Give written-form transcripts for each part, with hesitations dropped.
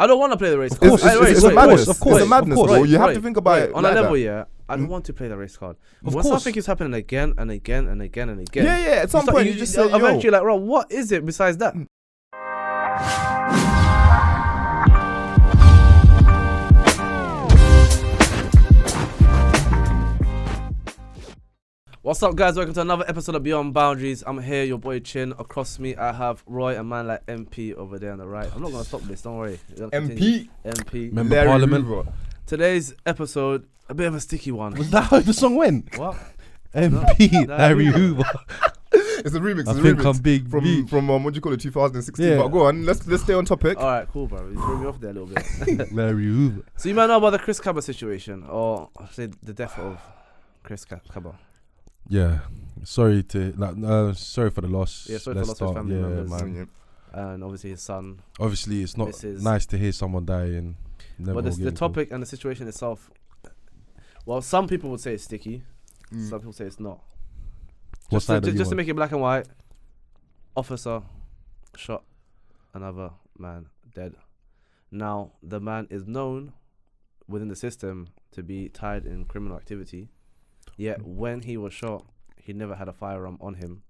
I don't want to play the race Of card. course, It's of a madness. course, of course, It's a of madness, course. bro. You have Right, to think about it on like a level, that. yeah. I don't want to play the race card. Of When course. something keeps happening again and again and again and again. Yeah, yeah. At some point, you just say, eventually, yo. like, bro, what is it besides that? What's up, guys? Welcome to another episode of Beyond Boundaries. I'm here, your boy Chin. Across me, I have Roy, a man like MP over there on the right. I'm not gonna stop this. Don't worry. MP. Member Larry Parliament. Hoover. Today's episode, a bit of a sticky one. Was that how the song went? What? MP, No, Larry Hoover. Hoover. It's a remix. I It's a think remix. I'm big. From what do you call it, 2016. Yeah. But go on, let's stay on topic. All right, cool, bro. You threw me off there a little bit. Larry Hoover. So you might know about the Chris Kaba situation, or I say the death of Chris Kaba. Yeah. Sorry for the loss. Yeah, sorry for the loss of family members. man. And obviously his son. Obviously, it's not Mrs. nice to hear someone die and never But get the it. topic and the situation itself, well, some people would say it's sticky. Some people say it's not. What side are you Just to on? make it black and white, officer shot another man dead. Now, the man is known within the system to be tied in criminal activity. Yet, when he was shot, he never had a firearm on him.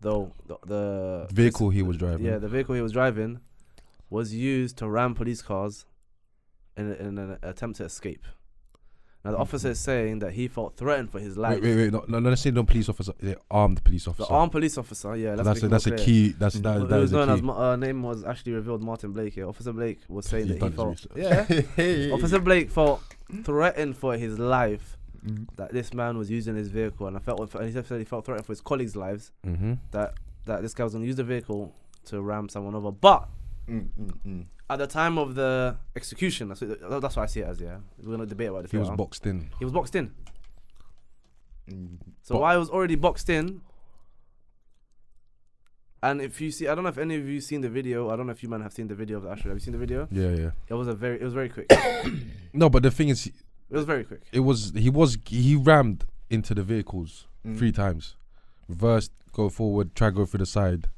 Though the vehicle he was driving. the vehicle he was driving was used to ram police cars in an attempt to escape. Now the officer is saying that he felt threatened for his life. Wait. No, let's say no police officer. Armed police officer. The armed police officer, yeah. That's a key. That is known a as key. name was actually revealed Martin Blake here. Officer Blake was saying You've that he done felt his yeah. Officer Blake felt threatened for his life that this man was using his vehicle, and he said he felt threatened for his colleagues' lives that this guy was going to use the vehicle to ram someone over. But at the time of the execution, that's what I see it as. Yeah, we're going to debate about this. He was later. boxed in. He was boxed in. So But- why he was already boxed in? And if you see, I don't know if any of you seen the video. I don't know if you man have seen the video of the Asher. Have you seen the video? Yeah. It was very quick. It No, but the thing is, was very quick. he rammed into the vehicles 3 times, reversed, go forward, try go through the side,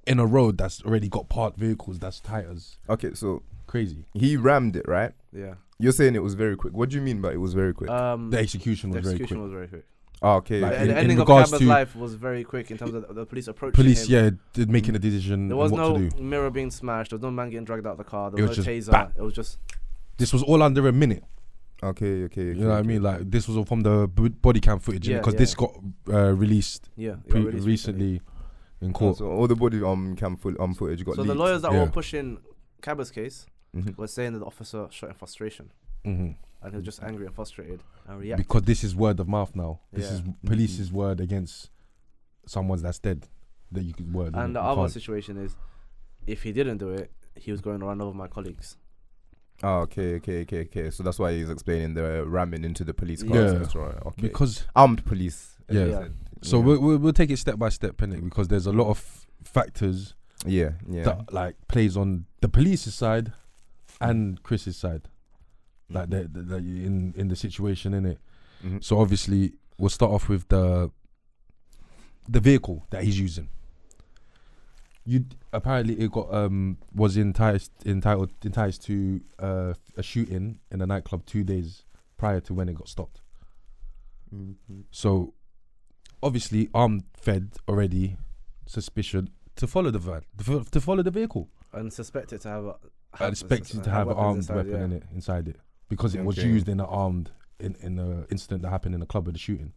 in a road that's already got parked vehicles. That's tight as Okay, so crazy. he rammed it, right? Yeah. You're saying it was very quick. What do you mean by it was very quick? The execution was very quick. was very quick. Okay. like, The in ending of regards Kaba's to- life was very quick in terms of the police approaching Police, him. did making a decision There on was what no to do. mirror being smashed. There was no man getting dragged out of the car. There It was was no just taser. bam. It was just This was all under a minute. Okay. You know what I mean? Like this was all from the body cam footage, Yeah, because yeah. this got released it got released recently in court. So all the body cam footage got So leaked. the lawyers that Yeah. were pushing Kaba's case Mhm. were saying that the officer shot in frustration, Mhm. and he was just angry and frustrated and reacted. Because this is word of mouth now. This Yeah. is police's word against someone that's dead. That you could word. And the you other can't. situation is, if he didn't do it, he was going to run over my colleagues. Oh, okay. So that's why he's explaining the ramming into the police cars. Yeah. That's right. Okay. Because Armed police. as Yeah. you Yeah. said. so yeah. we'll take it step by step, innit? Because there's a lot of factors Yeah. that like plays on the police's side and Chris's side, like the in the situation, innit? Mhm. So obviously we'll start off with the vehicle that he's using. Apparently it got was enticed to a shooting in a nightclub 2 days prior to when it got stopped. So obviously armed, fed already, suspicion to follow the van, to follow the vehicle. And suspected to have I expected to have an armed inside, weapon yeah. in it, inside it, because it was Okay. used in in an incident that happened in a club with the shooting.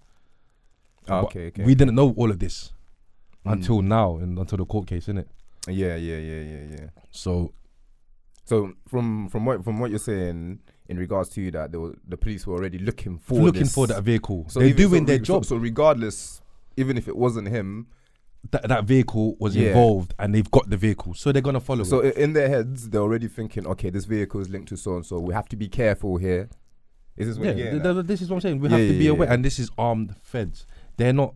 Oh, But okay. We didn't know all of this until Mm. now, and until the court case, innit? Yeah. So So from what you're saying in regards to that, the police were already looking for that vehicle. So They're even- doing so their re- job. So regardless, even if it wasn't him, That vehicle was Yeah. involved, and they've got the vehicle, so they're gonna follow so it. in their heads they're already thinking, okay, this vehicle is linked to so and so. We have to be careful here. Is this what you're getting at? This is what I'm saying. We Yeah, have to be yeah, aware, yeah. and this is armed feds. They're not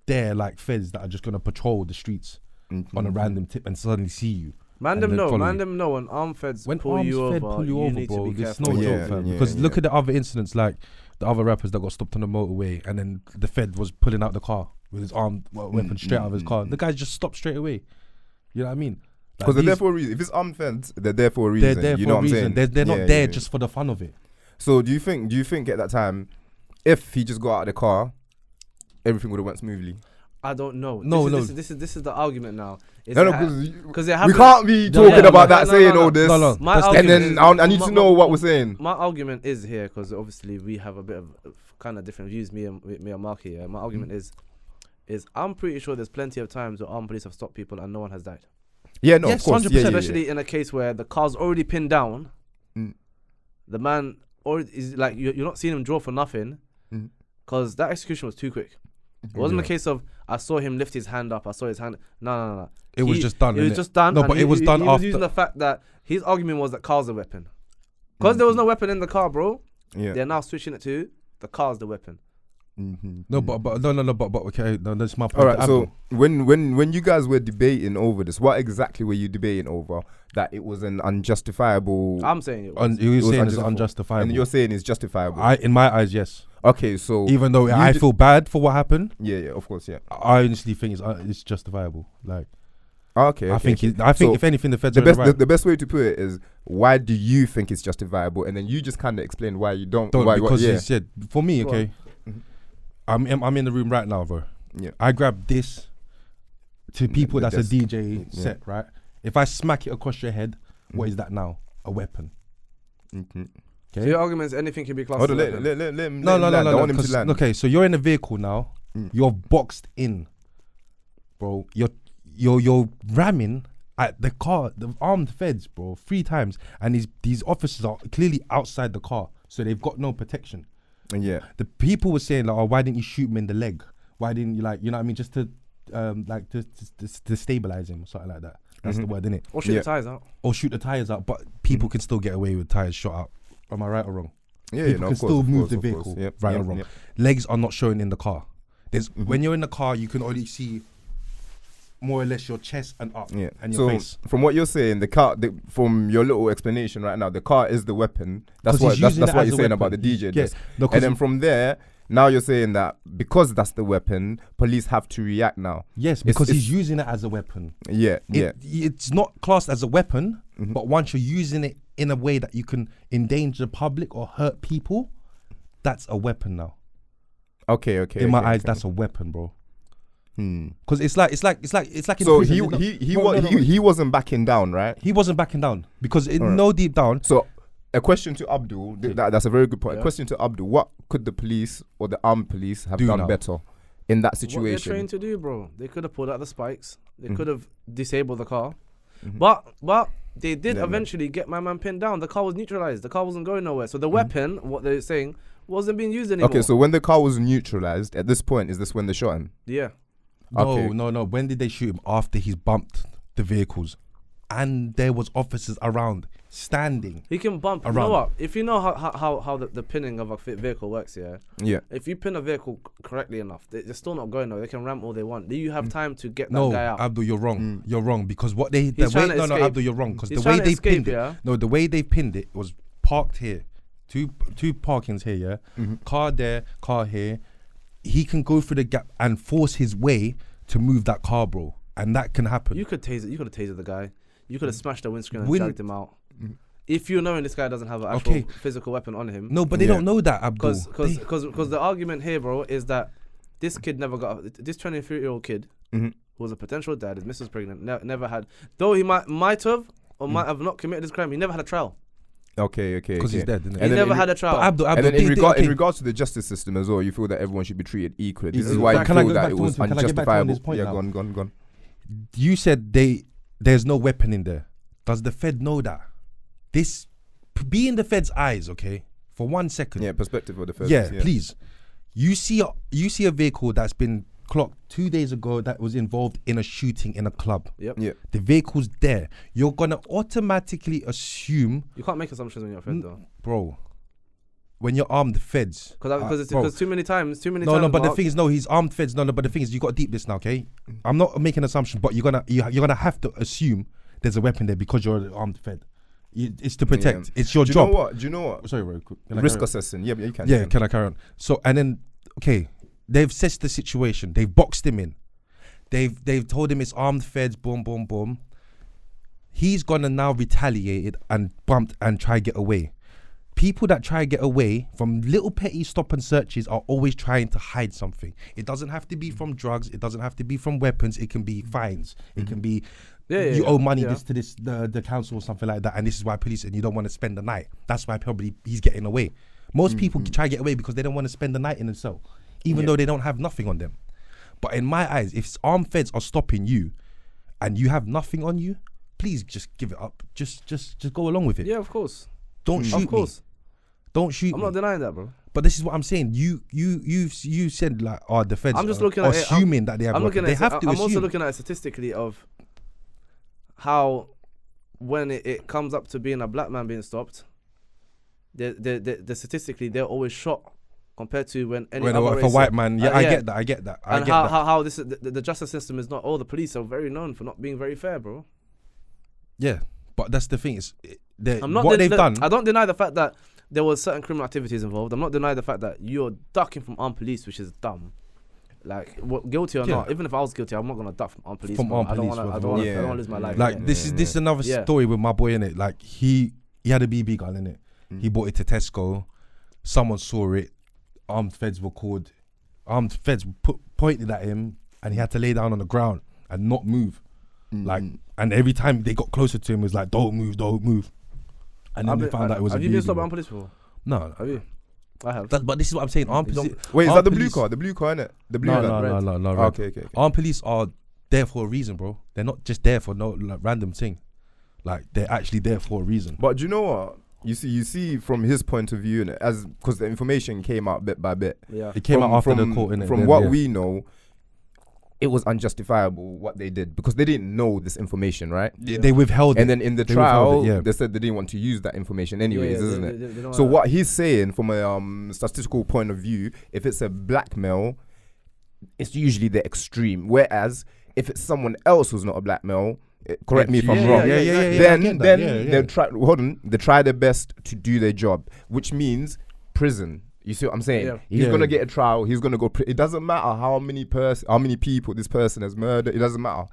there like feds that are just gonna patrol the streets on a random tip and suddenly see you. Man And them then know, follow man you. them know. When armed feds When pull armed you fed over, pull you over, need bro, to be it's careful. no Yeah, joke, fam. yeah, Because yeah. look at the other incidents, like the other rappers that got stopped on the motorway, and then the fed was pulling out the car with his armed weapon straight out of his car. The guy just stopped straight away. You know what I mean? Because they're these- there for a reason. If it's armed feds, they're there for a They're reason. there You for know a what I'm reason. saying? They're not Yeah, there yeah. just for the fun of it. So do you think at that time, if he just got out of the car, everything would have went smoothly? I don't know. No, This is the argument now. It's No, because we can't be talking about that, saying all this. No. My That's the- And argument then is- I need to know what we're saying. My argument is here because obviously we have a bit of kind of different views. Me and Mark here. My argument is I'm pretty sure there's plenty of times where armed police have stopped people and no one has died. Yeah, no, Yes, of course. 100%. Yeah, yeah, Especially in a case where the car's already pinned down. Mm. The man already is like you're not seeing him draw for nothing because that execution was too quick. It wasn't a case of I saw him lift his hand up. I saw his hand. No. It was just done. It was innit? just done. No, and but it was done he was after. using the fact that his argument was that car's a weapon. Because there was no weapon in the car, bro. Yeah. They're now switching it to the car's the weapon. No, but okay. No, that's my point. All right. Abdul. So when you guys were debating over this, what exactly were you debating over? That it was an unjustifiable. I'm saying it was. He was it was saying it's unjustifiable. unjustifiable. And you're saying it's justifiable. In my eyes, yes. Okay, so Even though you I d- feel bad for what happened, yeah, of course, yeah. I honestly think it's justifiable. Like, Okay, I think okay. so if anything, the feds are right. The best way to put it is, why do you think it's justifiable? And then you just kind of explain why you don't. Because yeah. he said, for me, Go okay, I'm in the room right now, bro. Yeah. I grab this to people the that's a desk. DJ Yeah. set, right? If I smack it across your head, what is that now? A weapon. Mhm. So your argument is anything can be classed Hold as on, a let weapon. him No. land. I want him to 'cause- land. Okay, so you're in a vehicle now. You're boxed in, bro. You're ramming at the car, the armed feds, bro, 3 times, and these officers are clearly outside the car, so they've got no protection. Yeah. The people were saying like, oh, why didn't you shoot him in the leg? Why didn't you, like, you know what I mean, just to to stabilize him or something like that. That's the word, innit? Or shoot Yeah. the tires out. Or shoot the tires out, but people can still get away with tires shot out. Am I right or wrong? Yeah, People no, can of course, still of move course, the of course. vehicle, Yep, right yep, or wrong. yep. Legs are not showing in the car. There's when you're in the car, you can only see more or less your chest and up, Yeah. and your So face. from what you're saying, the car, from your little explanation right now, the car is the weapon. That's 'Cause what he's that's using it what as you're a saying weapon. about the DJ. Yeah. desk. No, 'cause And then from there, now you're saying that because that's the weapon, police have to react now. yes, because it's- he's using it as a weapon. Yeah, yeah. It's not classed as a weapon, Mhm. but once you're using it in a way that you can endanger the public or hurt people, that's a weapon now. Okay. In my okay, eyes, okay. that's a weapon, bro. Hmm. Because it's like in So prison, it's not- he wasn't backing down, right? he wasn't backing down because Alright. no deep down. So a question to Abdul. That's a very good point. Yeah. A question to Abdul. What could the police or the armed police have Do done now. better in that What they're situation? trained to do, bro. They could have pulled out the spikes. They Mhm. could have disabled the car. Mhm. But they did Yeah, man. eventually get my man pinned down. The car was neutralized. The car wasn't going nowhere. So the weapon, what they're saying, wasn't being used anymore. Okay, so when the car was neutralized, at this point, is this when they shot him? yeah. Okay. No. When did they shoot him? After he's bumped the vehicles, and there was officers around standing. He can bump. You Around. know what? If you know how the pinning of a vehicle works, yeah. Yeah. If you pin a vehicle correctly enough, they're still not going nowhere. They can ram all they want. Do you have time to get that No, guy out? Abdul, you're wrong. Mm. You're wrong because what they He's trying to no, escape. Abdul, you're wrong because He's the way trying to they escape, pinned it. yeah? No, the way they pinned it was parked here, two parkings here, yeah. Mhm. Car there, car here. He can go through the gap and force his way to move that car, bro, and that can happen. You could tase it. You could have tased the guy. You could have smashed the windscreen and Wouldn't- dragged him out. Mhm. If you knowing this guy doesn't have an actual Okay. physical weapon on him. No, but they Yeah. don't know that, Abdul. Because the argument here, bro, is that this kid never got this 23-year-old kid Mhm. who was a potential dad. His missus pregnant. Never had. Though he might have or might have not committed this crime. He never had a trial. Okay. Because he's dead, isn't He And then never in had a But trial. Abdul, And then in okay. regards to the justice system as well, you feel that everyone should be treated equally. This is Exactly. why you Can I feel go that back it to was one thing? Can I get back to on unjustifiable. this point Yeah, now? go on. You said there's no weapon in there. Does the Fed know that? This be in the Fed's eyes, okay? For 1 second. Yeah, perspective of the first. Yeah, please. You see a vehicle that's been clocked 2 days ago that was involved in a shooting in a club. Yep. Yeah. The vehicle's there. You're gonna automatically assume, You can't make assumptions when you're a friend, though. bro, when you're armed Feds. Bro. Because too many times. No, but the Mark, thing is, no, he's armed Feds. No, but the thing is, you got to deep this now, okay? I'm not making assumptions, but you're gonna have to assume there's a weapon there because you're an armed Fed. It's to protect. Yeah. It's your Do job. you know what? Sorry, bro. Can I Risk carry on? assessing. Yeah, you can. Yeah, can I carry on? So, and then, okay, they've assessed the situation. They've boxed him in. They've told him it's armed Feds. Boom, boom, boom. he's gonna now retaliate it and bumped and try get away. People that try to get away from little petty stop and searches are always trying to hide something. It doesn't have to be from drugs. It doesn't have to be from weapons. It can be fines. It can be you owe money this to this the council or something like that, and this is why police and you don't want to spend the night. That's why probably he's getting away. Most people try to get away because they don't want to spend the night in a cell, even though they don't have nothing on them. But in my eyes, if armed feds are stopping you and you have nothing on you, please just give it up. Just go along with it. Yeah, of course. Don't shoot me. Don't shoot I'm me. not denying that, bro. But this is what I'm saying. You said like, oh, the feds I'm just are looking at it, assuming that they have. They have to I'm assume. also looking at it statistically of how when it comes up to being a black man being stopped, the statistically they're always shot compared to when any other race. If a white man, I get that. And how this the justice system is not. All the police are very known for not being very fair, bro. Yeah, but that's the thing is, what they've done. I don't deny the fact that there was certain criminal activities involved. I'm not denying the fact that you're ducking from armed police, which is dumb. Like, guilty or not, even if I was guilty, I'm not gonna duck from armed police. I don't want to lose my life. Like this is another story with my boy in it. Like he had a BB gun in it. He bought it to Tesco. Someone saw it. Armed feds were called. Armed feds pointed at him, and he had to lay down on the ground and not move. Like, and every time they got closer to him, it was like, don't move. And then they found out it was a BB. Have you been stopped by armed police before? No. Have you? I have. But this is what I'm saying. Armed police. Wait, is that the blue car? The blue car, innit? The blue car. No. Okay. Armed police are there for a reason, bro. They're not just there for no like random thing. Like they're actually there for a reason. But do you know what? You see from his point of view, innit, as because the information came out bit by bit. Yeah. It came out after the court, innit? From what we know, it was unjustifiable what they did because they didn't know this information, right? Yeah. They withheld it. And then in the trial, they said they didn't want to use that information anyways, isn't it? So what he's saying from a statistical point of view, if it's a black male, it's usually the extreme. Whereas if it's someone else who's not a black male, correct me if I'm wrong. Then they try their best to do their job, which means prison. You see what I'm saying? He's gonna get a trial. He's gonna go. It doesn't matter how many people this person has murdered. It doesn't matter.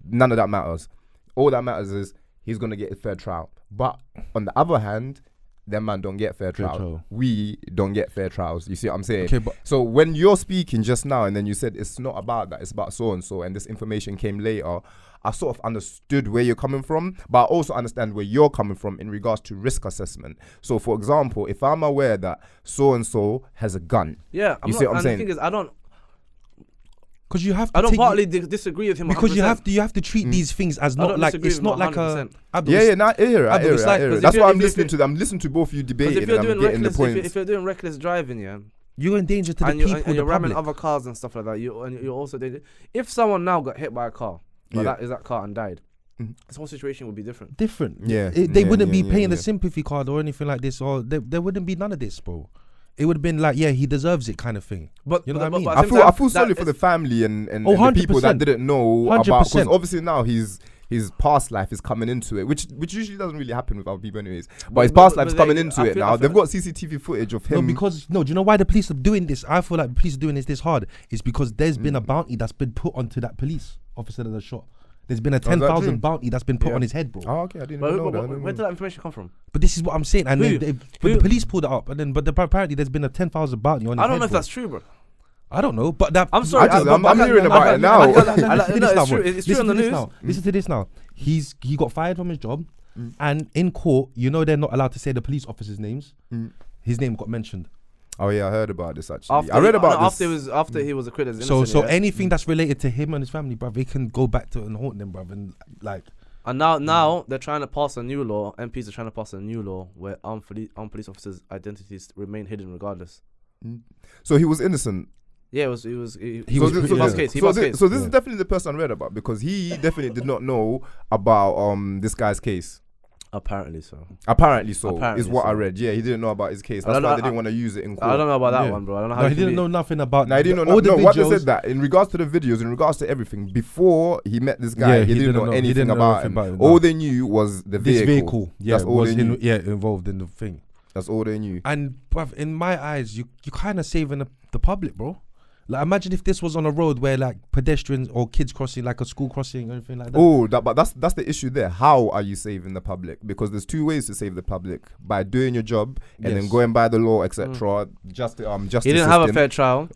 None of that matters. All that matters is he's gonna get a fair trial. But on the other hand, them man don't get fair trial. We don't get fair trials. You see what I'm saying? Okay, but so when you're speaking just now, and then you said it's not about that. It's about so and so, and this information came later. I sort of understood where you're coming from, but I also understand where you're coming from in regards to risk assessment. So, for example, if I'm aware that so-and-so has a gun. Yeah, you see what I'm saying? The thing is, I don't... Because you have to I don't partly disagree with him 100%. Because you have to treat these things as not like... It's not like a... I hear it. That's why I'm listening to them. I'm listening to both of you debating and I'm getting the points. If you're doing reckless driving, yeah... You're in danger to the people, and you're ramming other cars and stuff like that. You're also danger. If someone now got hit by a car... But that car and died. This whole situation would be different. They wouldn't be paying the sympathy card or anything like this, or there wouldn't be none of this, bro. It would have been like, he deserves it kind of thing. But you know what I mean? I feel sorry for the family and the people that didn't know 100%. About, because obviously now his past life is coming into it, which usually doesn't really happen with other people anyways. But his past life is coming into it now. They've got CCTV footage of him. Do you know why the police are doing this? I feel like the police are doing this hard. It's because there's been a bounty that's been put onto that police officer that was shot. There's been a 10,000 bounty that's been put on his head, bro. Oh, okay, I didn't know that. Where did that information come from? But this is what I'm saying. And the police pulled it up, and then apparently there's been a 10,000 bounty on his head. I don't know if that's true, bro. I don't know, but that... I'm sorry. I'm hearing about it now. It's true on the news. Listen to this now. He got fired from his job, and in court, they're not allowed to say the police officers' names. His name got mentioned. Oh yeah, I heard about this actually. I read about this after he was acquitted. So anything that's related to him and his family, bruv, they can go back to and haunt them, bruv, and like. And now they're trying to pass a new law. MPs are trying to pass a new law where armed police officers' identities remain hidden regardless. So he was innocent. Yeah, he was case. So this is definitely the person I read about because he definitely did not know about this guy's case. Apparently so is what I read. Yeah, he didn't know about his case. That's why they didn't want to use it in court. I don't know about that one, bro. I don't know how he didn't know nothing about. No, he didn't know. No, what they said that in regards to the videos, in regards to everything, before he met this guy, he didn't know anything about him. All they knew was the vehicle. Yeah, that's all they knew. Involved in the thing. That's all they knew. And bruv, in my eyes, you kind of saving the public, bro. Like, imagine if this was on a road where like pedestrians or kids crossing, like a school crossing or anything like that. Oh, but that's the issue there. How are you saving the public? Because there's two ways to save the public: by doing your job and then going by the law, etc. Justice. He didn't have a fair trial.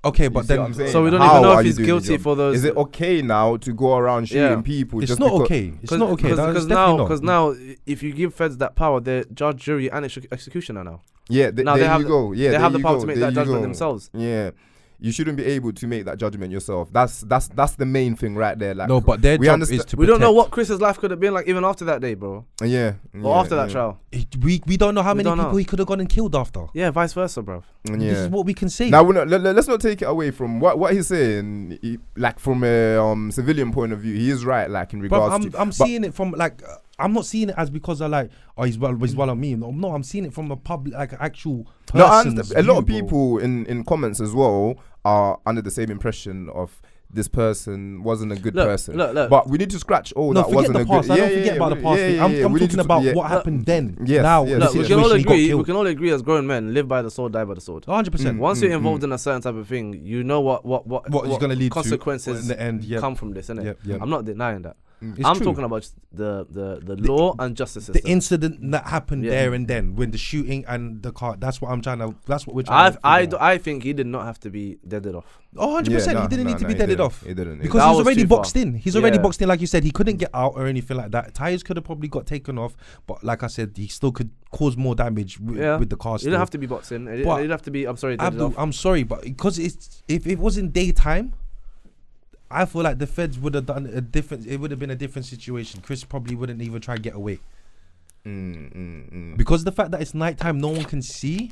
Okay, but then so we don't even know if he's guilty for those. Is it okay now to go around shooting people? It's not okay. It's not okay. Because now, if you give feds that power, they're judge, jury, and executioner now. Yeah, they have the power to make that judgment themselves. Yeah. You shouldn't be able to make that judgment yourself. That's the main thing right there. Like, no, but their job is to we don't know what Chris's life could have been like even after that day, bro. Or after that trial. We don't know how many people he could have gone and killed after. Yeah, vice versa, bro. Yeah. This is what we can say. Now, let's not take it away from what he's saying. Like, from a civilian point of view, he is right. Like, in regards I'm seeing it from like. I'm not seeing it as because I like, oh, he's well on me. No, I'm seeing it from a public, like actual person. A lot of people in comments as well are under the same impression of this person wasn't a good person. But we need to scratch that wasn't a good. I don't forget about the past. I'm talking about what happened then. Yes, now, we can all agree as grown men: live by the sword, die by the sword. 100%. Once you're involved in a certain type of thing, you know what is going to lead consequences in the end. Come from this, innit? Yep. I'm not denying that. It's I'm true. talking about the law and justice system. The incident that happened there and then, when the shooting and the car. That's what we're trying. I think he did not have to be deaded off. 100%. He didn't need to be deaded off. He didn't. Because he's already boxed in. He's already boxed in, like you said. He couldn't get out or anything like that. Tires could have probably got taken off, but like I said, he still could cause more damage with the car. He didn't have to be boxed in. He didn't have to be. I'm sorry, I'm sorry, but because if it was in daytime, I feel like the feds would have done a different. It would have been a different situation. Chris probably wouldn't even try to get away. Because the fact that it's nighttime, no one can see.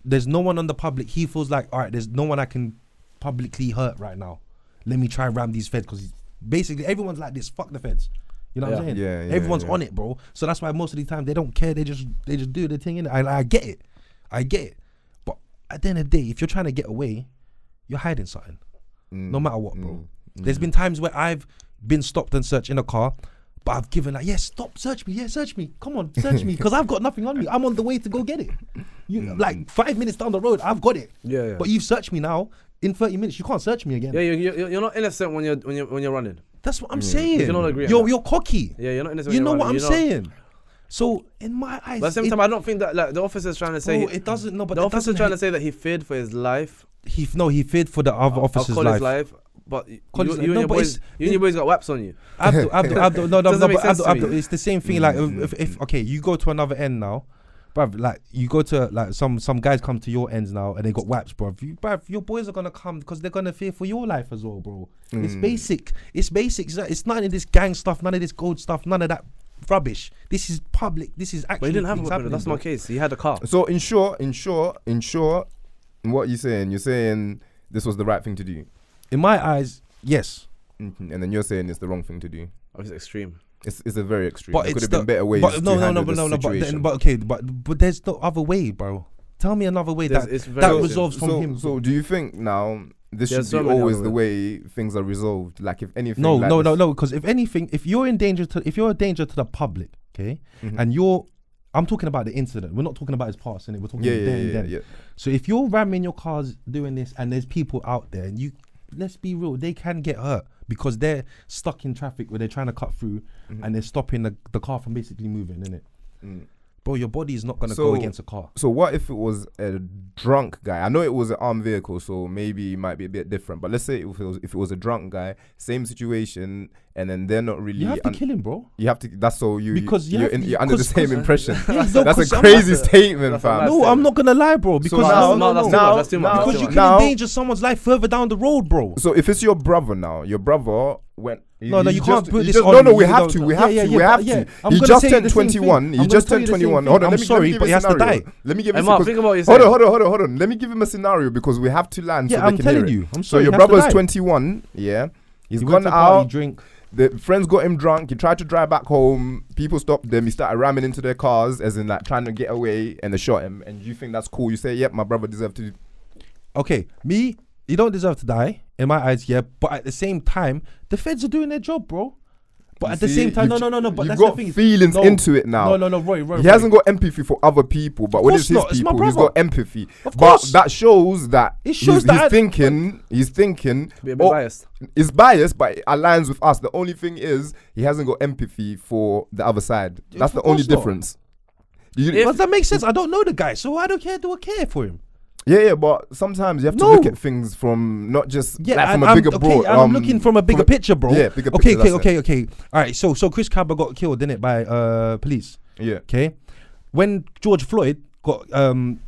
There's no one on the public. He feels like, all right, there's no one I can publicly hurt right now. Let me try and ram these feds, because basically everyone's like this. Fuck the feds. You know what I'm saying? Yeah. Everyone's on it, bro. So that's why most of the time they don't care. They just do the thing. I get it. But at the end of the day, if you're trying to get away, you're hiding something. No matter what, bro. There's been times where I've been stopped and searched in a car, but I've given like, yes, stop, search me, search me, come on, search me, because I've got nothing on me. I'm on the way to go get it. Like 5 minutes down the road, I've got it. Yeah. But you've searched me now. In 30 minutes, you can't search me again. Yeah, you're not innocent when you're running. That's what I'm saying. We can all agree. You're cocky. Yeah, you're not innocent. You know what I'm saying. So in my eyes, but at the same time, I don't think that like the officer's trying to say it doesn't. No, but the officer's trying to say that he feared for his life. He feared for the other officer's life. But you and your boys got whaps on you. Abdul, no, it's the same thing. Like if okay, you go to another end now, bruv. Like you go to like some guys come to your ends now and they got whaps, bruv. Your boys are gonna come because they're gonna fear for your life as well, bro. It's basic. It's none of this gang stuff, none of this gold stuff, none of that rubbish. This is public. This is actually. But he didn't have a weapon. That's my case. He had a car. So in short, what you saying? You're saying this was the right thing to do. In my eyes, yes. And then you're saying it's the wrong thing to do. Oh, it's extreme. It's a very extreme. But there could have been better ways to handle this situation. But there's no other way, bro. Tell me another way that resolves from him. So do you think now this should be always the way things are resolved? Like if anything. No. Because if anything, if you're a danger to the public, okay, and I'm talking about the incident. We're not talking about his past, and we're talking then. Yeah. So if you're ramming your cars doing this, and there's people out there, and let's be real, they can get hurt because they're stuck in traffic where they're trying to cut through, and they're stopping the car from basically moving, innit? Bro, your body is not going to go against a car. So what if it was a drunk guy? I know it was an armed vehicle, so maybe it might be a bit different. But let's say if it was a drunk guy, same situation, and then they're not really... You have to kill him, bro. You have to... That's so you're under the same impression. That's a crazy statement, fam. No, I'm not going to lie, bro. Because that's too much. Because you can endanger someone's life further down the road, bro. So if it's your brother now, your brother went... No, you can't put this on. No, we have to. He just turned 21. He just turned 21. Hold on, I'm sorry, but he has to die. Let me give him think about what you're saying. Hold on. Let me give him a scenario because we have to land. Yeah, I'm telling you. I'm sorry. So your brother's 21. Yeah, he's gone out. Drink. The friends got him drunk. He tried to drive back home. People stopped them. He started ramming into their cars, as in like trying to get away, and they shot him. And you think that's cool? You say, "Yep, my brother deserved to." Okay, you don't deserve to die in my eyes. Yeah, but at the same time, the feds are doing their job, bro. But at the same time, no. But you've that's got the thing. feelings into it now. No, Roy. He hasn't got empathy for other people, but when it's his people, he's got empathy. But that shows that he's thinking. He's thinking. Be a bit biased. It's biased, but it aligns with us. The only thing is he hasn't got empathy for the other side. That's the only difference. Does that make sense? I don't know the guy, so I don't care. Do I care for him? Yeah, but sometimes you have to look at things from not just from a bigger broad. I'm looking from a bigger picture, bro. Yeah, bigger picture. Okay. All right, so Chris Kaba got killed, didn't it, by police? Yeah. Okay. When George Floyd got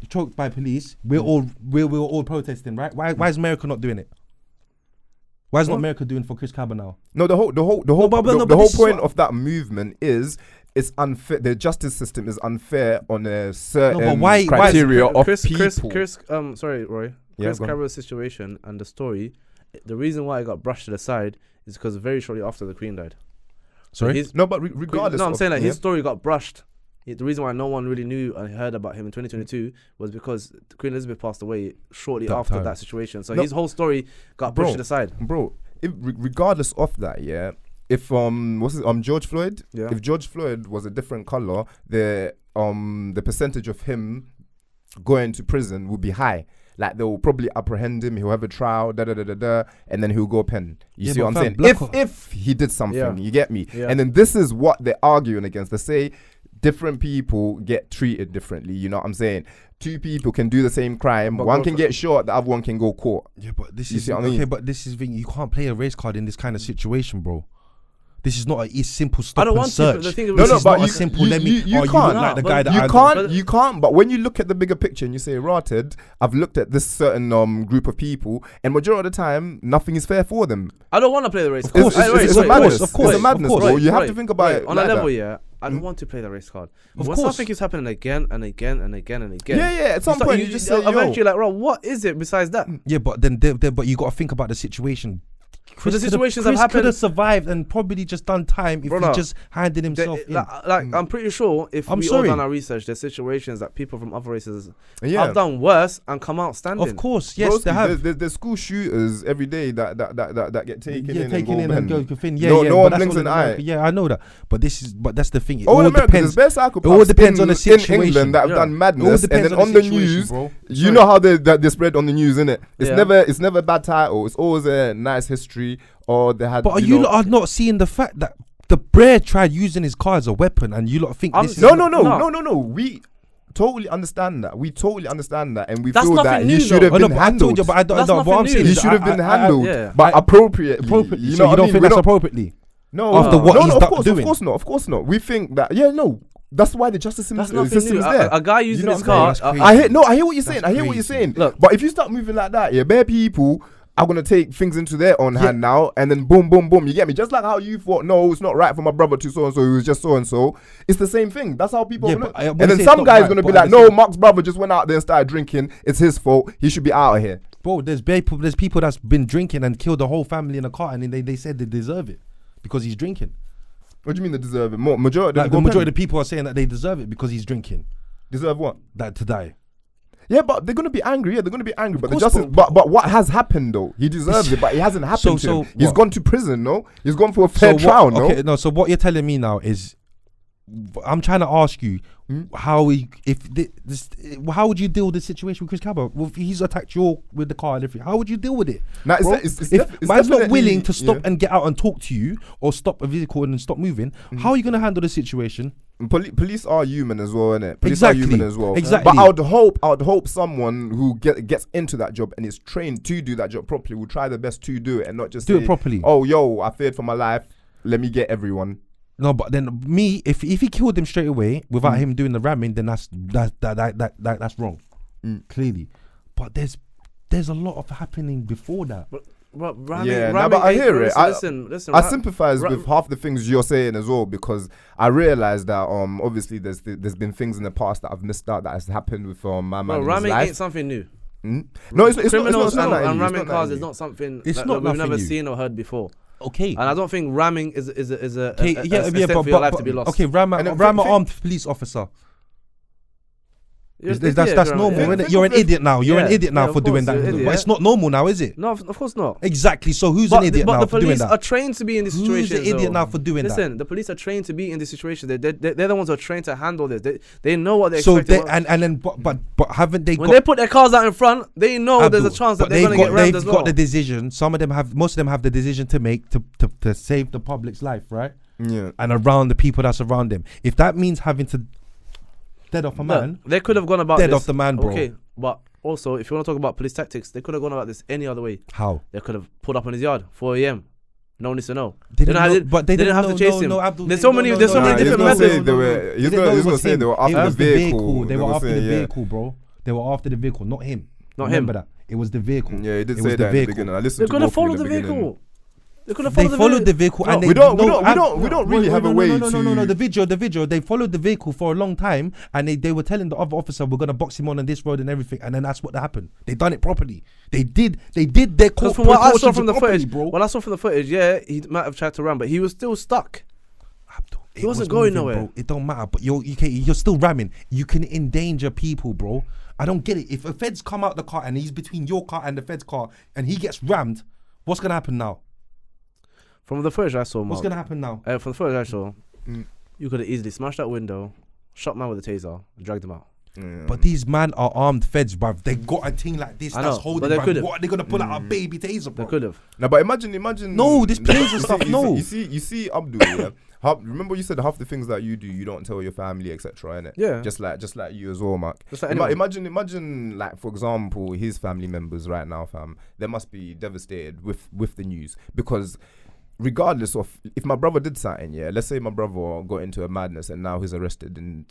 choked by police, we were all protesting, right? Why is America not doing it? Why is not America doing for Chris Kaba now? No, the whole point of that movement is it's unfair. The justice system is unfair on a certain criteria of people. Sorry, Roy. Chris Kaba's situation and the story, the reason why it got brushed to the side is because very shortly after the Queen died. Sorry? Regardless. No, I'm saying that his story got brushed. The reason why no one really knew and heard about him in 2022 was because Queen Elizabeth passed away shortly after that situation. So his whole story got brushed to the side. Bro, regardless of that, if George Floyd, if George Floyd was a different color, the percentage of him going to prison would be high. Like they will probably apprehend him, he'll have a trial, and then he'll go pen. You see what I'm saying? If he did something, you get me? Yeah. And then this is what they're arguing against. They say different people get treated differently. You know what I'm saying? Two people can do the same crime. But one can get shot, the other one can go court. Yeah, but this is okay. But this is thing. You can't play a race card in this kind of situation, bro. This is not a simple stop and search. This is not a simple. You can't like the guy that you can't. But when you look at the bigger picture and you say, "Rotted," I've looked at this certain group of people, and majority of the time, nothing is fair for them. I don't want to play the race. Of course, it's a madness. Of course, it's a madness. Bro. You have to think about it on a level. Yeah, I don't want to play the race card. When something keeps happening again and again and again and again. Yeah. At some point, you just say, eventually, like, what is it besides that? Yeah, but then, but you got to think about the situation. Chris could have survived and probably just done time if he just handed himself in. I'm pretty sure if we all done our research, there's situations that people from other races have done worse and come out standing. Of course, yes, they have. There's school shooters every day that get taken in and go thin. No one blinks an eye. Yeah, I know that. But that's the thing. It all depends. It all depends on the situation. In England that have done madness, and then on the news, you know how they spread on the news, innit? It's never a bad title. It's always a nice history. Or they had. But are you are not seeing the fact that the Brer tried using his car as a weapon, and you lot think this is no. We totally understand that. And we feel that he should have been handled. He should have been handled, but appropriately. You know, you don't think that's appropriately? No. After what he's doing, of course not. We think that. That's why the justice system is there. A guy using his car. I hear what you're saying. Look, but if you start moving like that, bare people are gonna take things into their own hand now, and then boom, you get me? Just like how you thought, no, it's not right for my brother to so and so, he was just so and so. It's the same thing. That's how people look. And then some guy's gonna be like, no, Mark's brother just went out there and started drinking. It's his fault. He should be out of here. Bro, there's people that's been drinking and killed the whole family in a car, and they said they deserve it because he's drinking. What do you mean they deserve it? The majority of the people are saying that they deserve it because he's drinking. Deserve what? That to die. Yeah, but they're gonna be angry. But the justice. But what has happened though? He deserves it, but it hasn't happened to him. He's gone to prison, no? He's gone for a fair trial, no? Okay, no. So what you're telling me now is, I'm trying to ask you how would you deal with the situation with Chris Kaba? Well, he's attacked you with the car and everything. How would you deal with it? Now, if man's not willing to stop and get out and talk to you, or stop a vehicle and stop moving, how are you gonna handle the situation? Police are human as well, innit? Police are human as well. Exactly. But I would hope someone who gets into that job and is trained to do that job properly will try their best to do it and not just do it properly. Oh, I feared for my life. Let me get everyone. No, but then if he killed him straight away without him doing the ramming, then that's wrong, clearly. But there's a lot of happening before that. But I hear it. Listen. I sympathize with half the things you're saying as well, because I realize that obviously there's been things in the past that I've missed out that has happened with my man. Ramming ain't something new. No, it's criminals not and ramming cars is not something that we've never seen or heard before. Okay, and I don't think ramming is a step for your life to be lost. Okay, ram an armed police officer. That's normal, isn't it? You're an idiot now. You're an idiot now for doing that. But it's not normal now, is it? No, of course not. Exactly. So who's an idiot now for doing that? But the police are trained to be in this situation. Who's an idiot now for doing that? Listen, the police are trained to be in this situation. They're the ones who are trained to handle this. They know what they're expecting. But haven't they? When they put their cars out in front, they know there's a chance that they're going to get rammed as well. They've got the decision. Most of them have the decision to make to save the public's life, right? Yeah. And around the people that's around them. If that means having to dead off a man, they could have gone about dead this. off the man, bro. Okay, but also if you want to talk about police tactics, they could have gone about this any other way. How? They could have pulled up on his yard 4 a.m. No one needs to know. They didn't have to chase him. There's so many different methods. He's gonna say they were after the vehicle. They were after the vehicle, bro. They were after the vehicle, not him. Remember that. It was the vehicle. Yeah, he did say that in the beginning. I listened to They could have followed the vehicle. They followed the vehicle, and we don't really have a way to. No. The video. They followed the vehicle for a long time, and they were telling the other officer, "We're gonna box him on this road and everything." And then that's what happened. They done it properly. They did their court. From what I saw from the footage, bro. What I saw from the footage, yeah, he might have tried to run, but he was still stuck. He wasn't going nowhere. Bro. It don't matter, but you're still ramming. You can endanger people, bro. I don't get it. If a feds come out the car and he's between your car and the feds car and he gets rammed, what's gonna happen now? From the footage I saw, Mark, what's gonna happen now? From the footage I saw, you could have easily smashed that window, shot man with a taser, and dragged him out. But these man are armed feds, bruv. They got a thing like this that's holding, bruv. What are they gonna pull out a baby taser, bro? They could have. No, but imagine. No, this taser stuff. No. You see, Abdul. Yeah. Remember you said half the things that you do, you don't tell your family, etc. Innit? Yeah. Just like you as well, Mark. Just like imagine, like for example, his family members right now, fam. They must be devastated with the news because. Regardless of if my brother did something, yeah, let's say my brother got into a madness and now he's arrested and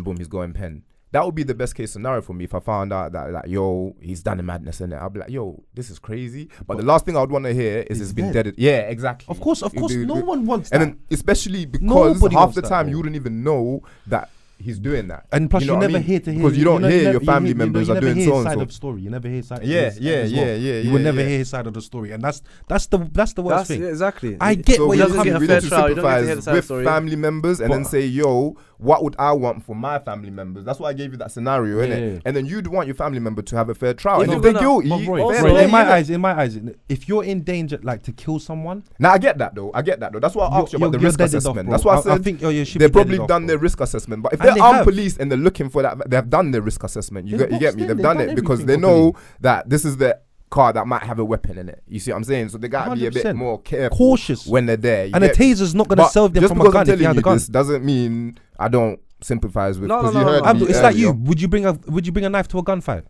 boom, he's going pen. That would be the best case scenario for me if I found out that like, yo, he's done a madness in it. I'll be like, yo, this is crazy. But the last thing I would want to hear is it's been dead. Yeah, exactly. Of course, no one wants that. And then especially because half the time you wouldn't even know that he's doing that. And plus, you never hear to hear because you don't hear your family members are doing so and so. Side of the story. You never hear side. Yeah. You would never hear his side of the story, and that's the worst thing. Yeah, exactly. I get so what you're coming from. We need to sympathize with family members and then say, yo, what would I want for my family members? That's why I gave you that scenario, innit? And then you'd want your family member to have a fair trial. And if they're guilty, in my eyes, if you're in danger, like to kill someone. Now I get that though. That's why I asked you about the risk assessment. That's why I said they've probably done their risk assessment. But if they're armed police and they're looking for that, they have done their risk assessment. You get me? They've done it because they know that this is the car that might have a weapon in it. You see what I'm saying? So they gotta be a bit more cautious when they're there. And a taser's not gonna save them from a gun if you have the gun. This doesn't mean I don't sympathize with. No. It's like you. Would you bring a knife to a gunfight?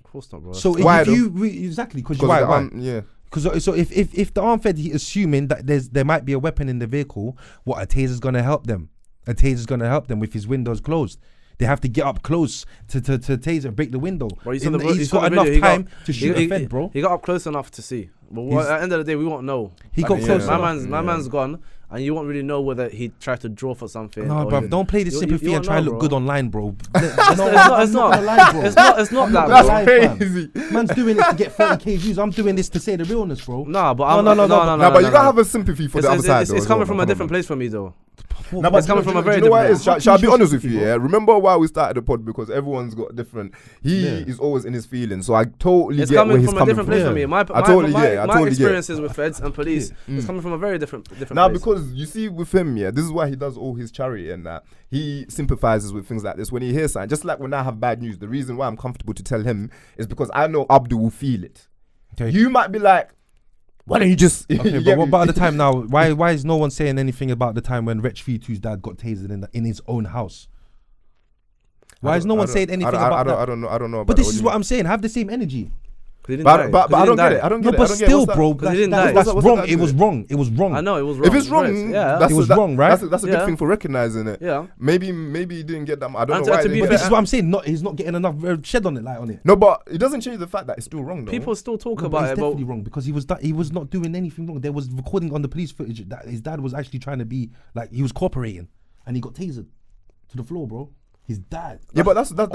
Of course not, bro. So why if you exactly because why? Yeah. Because so if the armed fed assuming that there might be a weapon in the vehicle, what a taser's gonna help them? A taser's gonna help them with his windows closed. They have to get up close to taser, break the window. Bro, he's got enough time to shoot a fed, bro. He got up close enough to see. But at the end of the day, we won't know. He got close. My man's gone, and you won't really know whether he tried to draw for something. No, bro, don't play this sympathy and try and look good online, bro. It's not that. That's crazy. Man's doing it to get 30k views. I'm doing this to say the realness, bro. No, but you gotta have a sympathy for the other side. It's coming from a different place for me, though. No, but it's coming from a very different place. Shall I be honest with you? Yeah, remember why we started the pod because everyone's got different. He is always in his feelings, so I totally get where he's coming from. It's coming from a different place for me. My experiences with feds and police is coming from a very different place. Now, because you see with him, this is why he does all his charity and that. He sympathizes with things like this when he hears something. Just like when I have bad news, the reason why I'm comfortable to tell him is because I know Abdul will feel it. Okay. You might be like, why don't you just... Okay, but what about the time now? Why is no one saying anything about the time when Rich V2's dad got tasered in his own house? Why is no one saying anything about that? I don't know. But this is what I'm saying. Have the same energy. But I don't get it. I don't get it. But still, bro, that's wrong. It was wrong. I know it was wrong. If it's wrong, it was wrong, right? That's a good thing for recognizing it. Yeah. Maybe he didn't get that. I don't know why. But this is what I'm saying. He's not getting enough shed on it, light on it. No, but it doesn't change the fact that it's still wrong, though. People still talk about it. It's definitely wrong because he was not doing anything wrong. There was recording on the police footage that his dad was actually trying to be like he was cooperating, and he got tasered to the floor, bro. His dad. Yeah, but that's what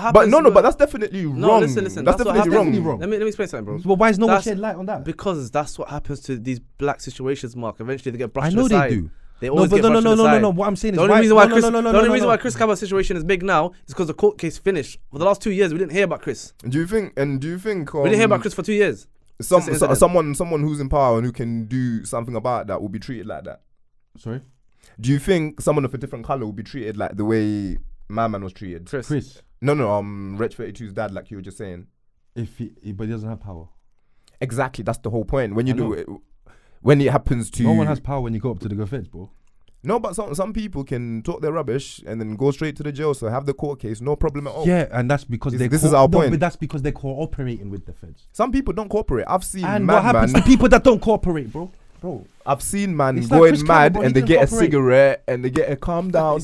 happens. But but that's definitely wrong. No, listen. That's definitely wrong. Let me explain something, bro. But why is no one shed light on that? Because that's what happens to these black situations, Mark. Eventually, they get brushed aside. aside. They always get brushed to the side. No. What I'm saying is the only reason why Chris, the the only reason why Chris Kaba's situation is big now is because the court case finished. For the last 2 years, we didn't hear about Chris. Do you think? We didn't hear about Chris for 2 years. Someone who's in power and who can do something about that will be treated like that? Sorry? Do you think someone of a different color will be treated like the way my man was treated? Chris. No, Reg 32's dad, like you were just saying. But he doesn't have power. Exactly, that's the whole point. When you do it, when it happens to... No one has power when you go up to the feds, bro. No, but some people can talk their rubbish and then go straight to the jail, so have the court case, no problem at all. Yeah, and that's because this is our point. But that's because they're cooperating with the feds. Some people don't cooperate. I've seen and what happens to people that don't cooperate, bro? I've seen man going mad and they get a cigarette and they get a calm down.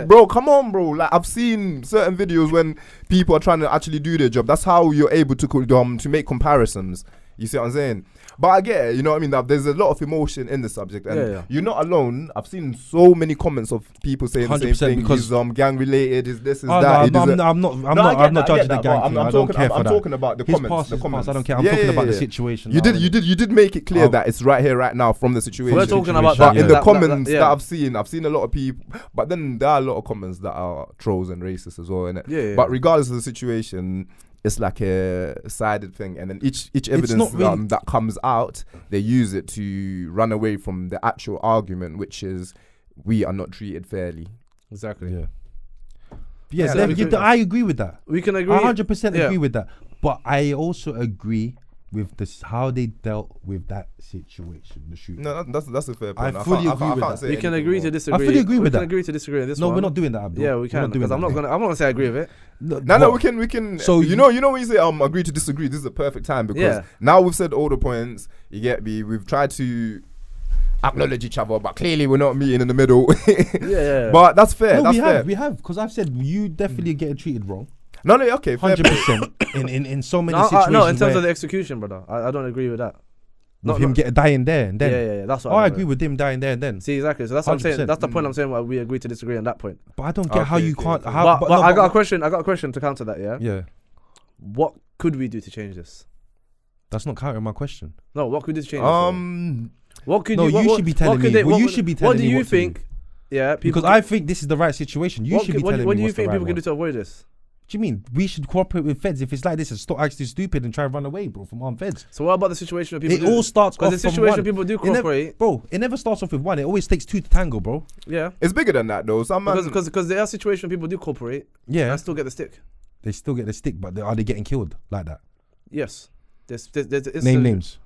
Bro, come on, bro. Like I've seen certain videos when people are trying to actually do their job. That's how you're able to make comparisons. You see what I'm saying? But I get it, you know what I mean? There's a lot of emotion in the subject, and you're not alone. I've seen so many comments of people saying the same thing. Because he's gang related, is this, is that. I'm not judging the gang. I don't care for that. I'm talking about the comments. I don't care. I'm talking about the situation. You did make it clear that it's right here, right now from the situation. We're talking about that. But in the comments that I've seen a lot of people. But then there are a lot of comments that are trolls and racist as well, innit? Yeah. But regardless of the situation, it's like a sided thing, and then each evidence really that comes out, they use it to run away from the actual argument, which is we are not treated fairly. Exactly. Yeah. I agree with that. We can agree. 100% agree with that. But I also agree with this how they dealt with that situation, the shooting. No, that's a fair point. I fully agree with that. We can agree to disagree. I fully agree with that. We can agree to disagree on this one. No, we're not doing that, Abdul. Yeah, we can. Because I'm not gonna say I agree with it. No, we can. So you know when you say agree to disagree, this is a perfect time because now we've said all the points. You get me. We've tried to acknowledge each other, but clearly we're not meeting in the middle. But that's fair. No, we have because I've said you definitely getting treated wrong. No, okay, 100% in so many situations. No, in terms of the execution, brother, I don't agree with that. Not him dying there and then. Yeah, that's what I agree with him dying there and then. See, exactly. So that's what I'm saying. That's the point I'm saying. Why we agree to disagree on that point. But I don't get how you can't. But I got a question. I got a question to counter that. Yeah. What could we do to change this? That's not countering my question. No, what could we do to change this? What could you should be telling me. You should be telling me. What do you think? Yeah, because I think this is the right situation. You should be telling me. What do you think people can do to avoid this? What do you mean? We should cooperate with feds if it's like this and stop acting stupid and try and run away, bro, from armed feds. So what about the situation where people all starts off from one. Because the situation people do cooperate. It never starts off with one. It always takes two to tango, bro. Yeah. It's bigger than that, though. Because there are situations where people do cooperate. Yeah. And still get the stick. They still get the stick, but are they getting killed like that? Yes. There's name names.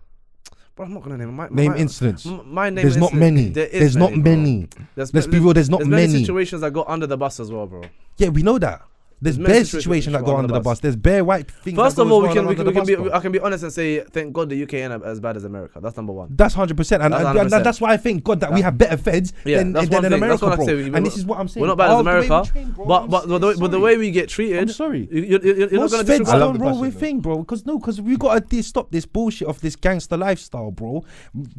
But I'm not gonna name name incidents. My name. There's not many. There's not many. Let's be real. There's not many situations that go under the bus as well, bro. Yeah, we know that. There's bare situations that go under the bus. There's bare white things. First of all, I can be honest and say, thank God the UK ain't as bad as America. That's number one. That's 100%, and that's why I thank God that we have better feds than America, bro. And this is what I'm saying. We're not bad as America, but the way we get treated. I'm sorry. You're not gonna feds don't roll with thing, bro. Because we gotta stop this bullshit of this gangster lifestyle, bro.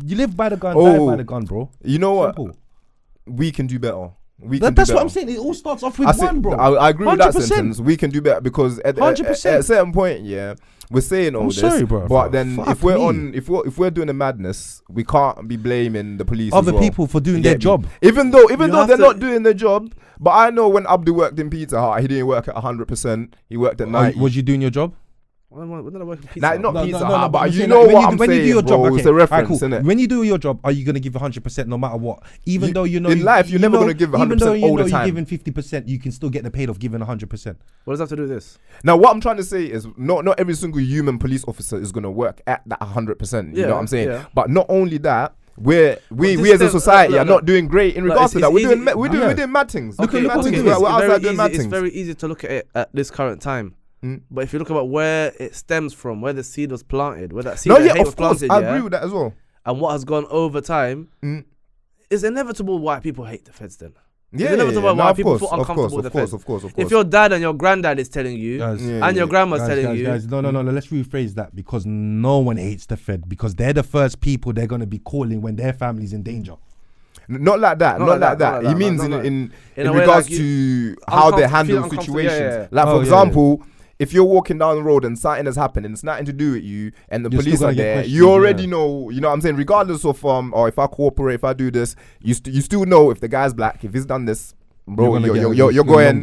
You live by the gun, die by the gun, bro. You know what? We can do better. That's what I'm saying. It all starts off with one, bro. I agree with that sentence. We can do better because at a certain point, we're saying all this. Sorry, bro. But then if we're doing a madness, we can't be blaming the police. Other people for doing their job. Even though they're not doing their job. But I know when Abdul worked in Pizza Hut, he didn't work at 100%. He worked at 90%. Was you doing your job? When did I work in Pizza Hut? Not Pizza Hut, but you know what I'm saying, when you do your job, okay, it's a reference, innit? When you do your job, are you going to give 100% no matter what? Even though you know... In life, you're never going to give 100% all the time. Even though you're giving 50%, you can still get the paid of giving 100%. What does that have to do with this? Now, what I'm trying to say is not every single human police officer is going to work at that 100%. You know what I'm saying? Yeah. But not only that, we as a society are not doing great in regards to that. We're doing mad things. We're outside doing mad things. It's very easy to look at it at this current time. But if you look about where it stems from, where the seed was planted, where that seed was planted, I agree with that as well. And what has gone over time, it's inevitable why people hate the feds then. Yeah, it's inevitable why people feel uncomfortable with the feds. Of course. If your dad and your granddad is telling you, and your grandma's telling you. Guys, no, let's rephrase that, because no one hates the fed, because they're the first people they're going to be calling when their family's in danger. Not like that. He means in regards to how they handle situations. Like, for example, if you're walking down the road and something has happened and it's nothing to do with you, and the You're police still are gonna get there, questioned, you already know. You know what I'm saying? Regardless of or if I cooperate, if I do this, you still know if the guy's black, if he's done this. Bro, you're going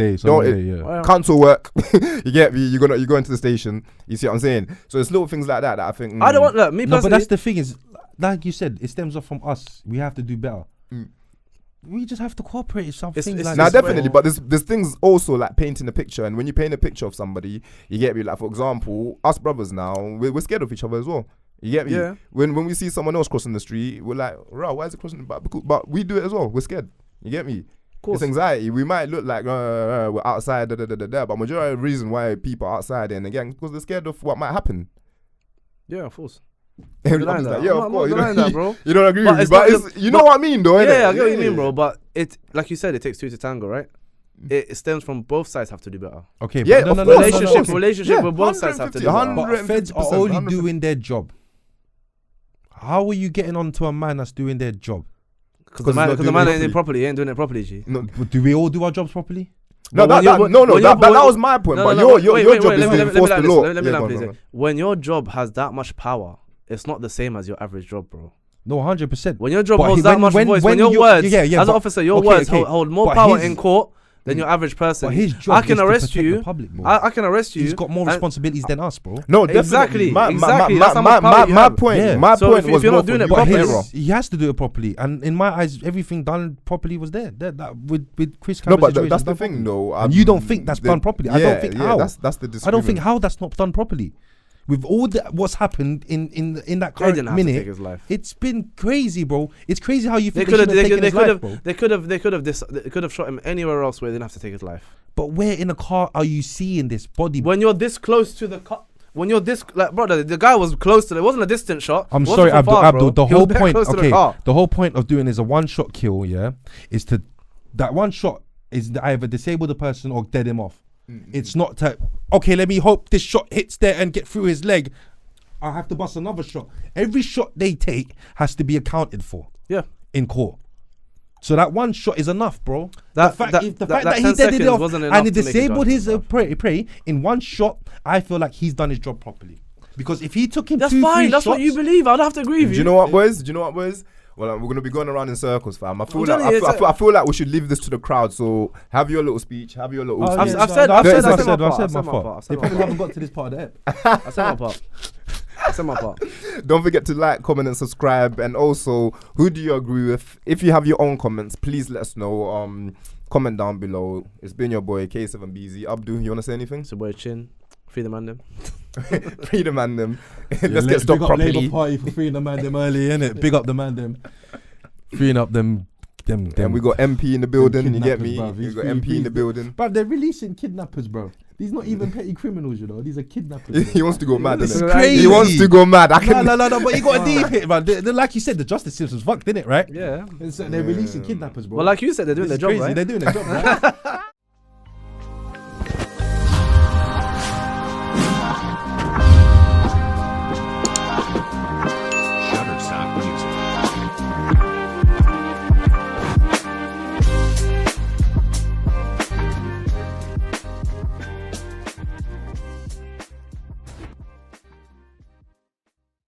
council work. You get me? You go into the station. You see what I'm saying? So it's little things like that I think. I don't want that. Me personally. No, but that's the thing is, like you said, it stems off from us. We have to do better. We just have to cooperate with something like nah, this. definitely. But there's things also like painting a picture, and when you paint a picture of somebody, you get me. Like for example, us brothers now, we're scared of each other as well. You get me? Yeah. When we see someone else crossing the street, we're like, "Rah, why is it crossing?" But we do it as well. We're scared. You get me? It's anxiety. We might look like we're outside, but majority of the reason why people are outside and again because they're scared of what might happen. Yeah, of course. Of course. Bro. You don't agree with me, but you know what I mean, though. Yeah, I get what you mean, bro. But it, like you said, it takes two to tango, right? It stems from both sides have to do better. Okay, yeah, but relationship with both sides have to do better. But feds are only doing their job. How are you getting onto a man that's doing their job? Because the man ain't properly. He ain't doing it properly, G. No, do we all do our jobs properly? No, that was my point. But your job is to enforce the law. Let me please. When your job has that much power, it's not the same as your average job, bro. No, 100%. When your job holds that much voice, when your words, as an officer, your words hold more power in court than your average person. But his job I can arrest you. I can arrest you. He's got more responsibilities than us, bro. No, exactly. My point. Yeah. My point was you're not doing it properly, he has to do it properly. And in my eyes, everything done properly was there. That with Chris Kaba. No, but that's the thing, though. And you don't think that's done properly? I don't think how. That's the disagreement. I don't think how that's not done properly. With all what's happened in that current minute, it's been crazy, bro. It's crazy how you think they could have shot him anywhere else where they didn't have to take his life. But where in a car are you seeing this body? When you're this close to the car, when you're this brother, the guy was close to it. It wasn't a distant shot. I'm sorry, Abdul. The whole point, the whole point of doing is a one-shot kill. Yeah, is to that one shot is to either disable the person or dead him off. It's not to, okay, let me hope this shot hits there and get through his leg. I have to bust another shot. Every shot they take has to be accounted for. Yeah. In court. So that one shot is enough, bro. The fact that he deaded it off and he disabled his prey in one shot, I feel like he's done his job properly. Because if he took him that's fine. That's what you believe. I don't have to agree with you. Do you know what, boys? Well, we're gonna be going around in circles, fam. I feel like we should leave this to the crowd. So have your little speech. Have your little. I've said my part. They probably haven't got to this part of the ep. I said my part. Don't forget to like, comment, and subscribe. And also, who do you agree with? If you have your own comments, please let us know. Comment down below. It's been your boy K7BZ. Abdul, you wanna say anything? It's your boy Chin. Free the man them. Free the man them. Let's get stopped properly. Labour Party for freeing the man them early, innit? Big up the man them. Freeing up them. And we got MP in the building. You get me? We got MP in the building. But they're releasing kidnappers, bro. These not even petty criminals, you know. These are kidnappers. He wants to go mad. It's crazy. He wants to go mad. No. But he got a deep hit, man. Like you said, the justice system's fucked, innit? Right? Yeah. So they're releasing kidnappers, bro. Well, like you said, they're doing their job, right? They're doing their job, right?